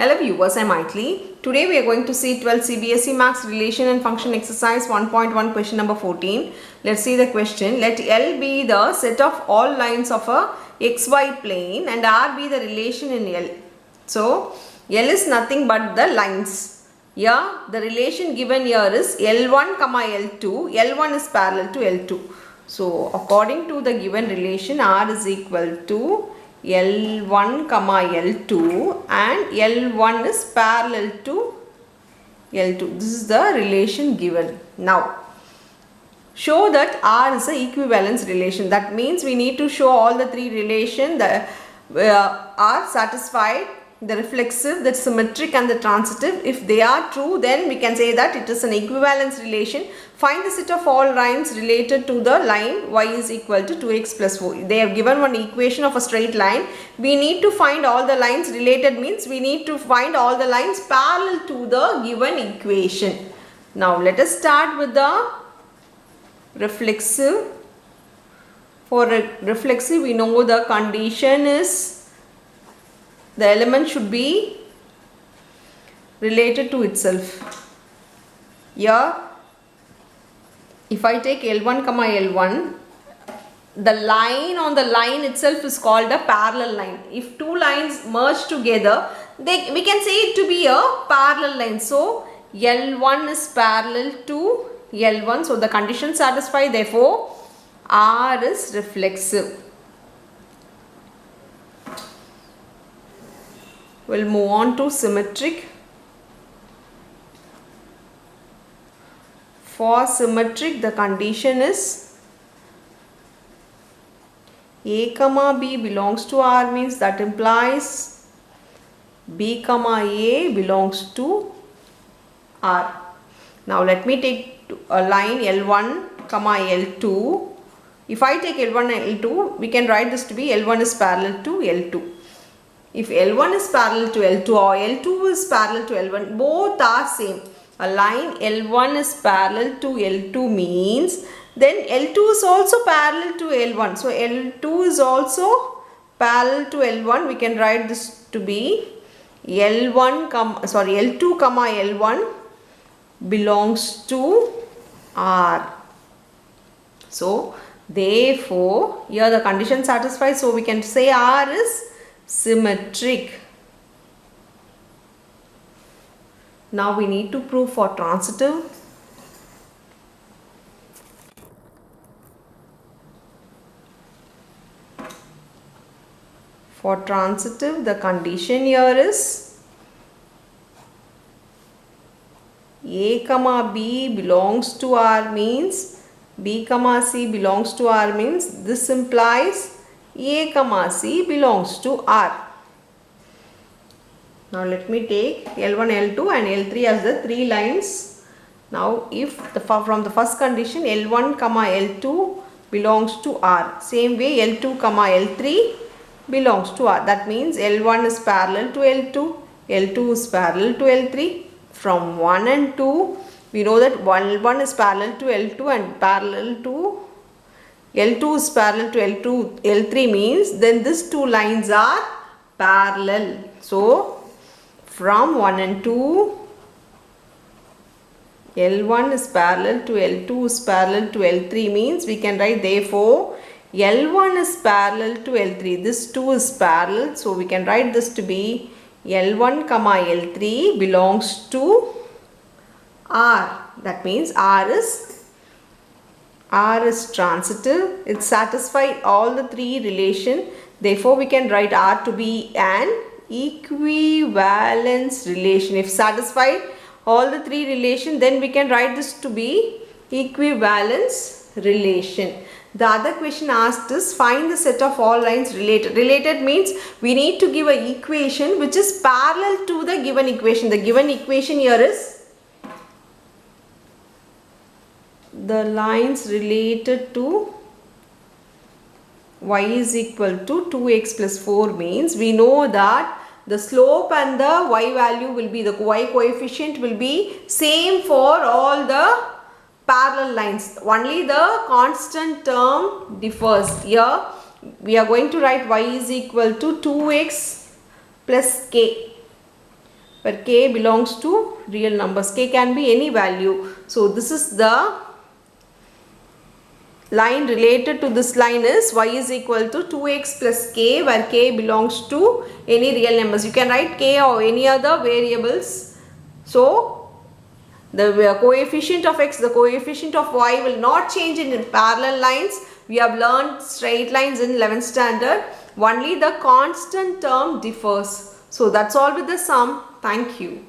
Hello viewers, I am Maithili. Today we are going to see 12 CBSE Maths Relation and Function Exercise 1.1 question number 14. Let's see the question. Let L be the set of all lines of a XY plane and R be the relation in L. So, L is nothing but the lines. Here, the relation given here is L1, L2. L1 is parallel to L2. So, according to the given relation, R is equal to L1, L2 and L1 is parallel to L2. This is the relation given. Now, show that R is an equivalence relation. That means we need to show all the three relations that are satisfied. The reflexive, the symmetric and the transitive. If they are true, then we can say that it is an equivalence relation. Find the set of all lines related to the line y is equal to 2x plus 4. They have given one equation of a straight line. We need to find all the lines related means we need to find all the lines parallel to the given equation. Now let us start with the reflexive. For reflexive, we know the condition is the element should be related to itself. Here, if I take L1, L1, the line on the line itself is called a parallel line. If two lines merge together, we can say it to be a parallel line. So, L1 is parallel to L1. So, the condition satisfied. Therefore, R is reflexive. We'll move on to symmetric. For symmetric, the condition is A comma B belongs to R means that implies B comma A belongs to R. Now let me take a line L1 comma L2. If I take L1 and L2, we can write this to be L1 is parallel to L2. If L1 is parallel to L2 or L2 is parallel to L1, both are same. A line L1 is parallel to L2 means then L2 is also parallel to L1. So L2 is also parallel to L1. We can write this to be L2 comma L1 belongs to R. So therefore here the condition satisfies. So we can say R is symmetric. Now we need to prove for transitive. For transitive, the condition here is A comma B belongs to R means B comma C belongs to R means this implies A comma C belongs to R. Now let me take L1, L2 and L3 as the three lines. Now if from the first condition L1 comma L2 belongs to R. Same way L2 comma L3 belongs to R. That means L1 is parallel to L2, L2 is parallel to L3. From 1 and 2 we know that L1 is parallel to L2 and parallel to L2 is parallel to L2, L3 means then these two lines are parallel. So, from 1 and 2, L1 is parallel to L2 is parallel to L3 means we can write therefore L1 is parallel to L3. This 2 is parallel. So, we can write this to be L1 comma L3 belongs to R. That means R is transitive. It satisfies all the three relations. Therefore, we can write R to be an equivalence relation. If satisfied all the three relations, then we can write this to be equivalence relation. The other question asked is find the set of all lines related. Related means we need to give an equation which is parallel to the given equation. The given equation here is the lines related to y is equal to 2x plus 4 means we know that the slope and the y value will be, the y coefficient will be same for all the parallel lines. Only the constant term differs. Here we are going to write y is equal to 2x plus k. where k belongs to real numbers. K can be any value. So this is the line related to this line is y is equal to 2x plus k, where k belongs to any real numbers. You can write k or any other variables. So the coefficient of x, the coefficient of y will not change in parallel lines. We have learned straight lines in 11th standard. Only the constant term differs. So that's all with the sum. Thank you.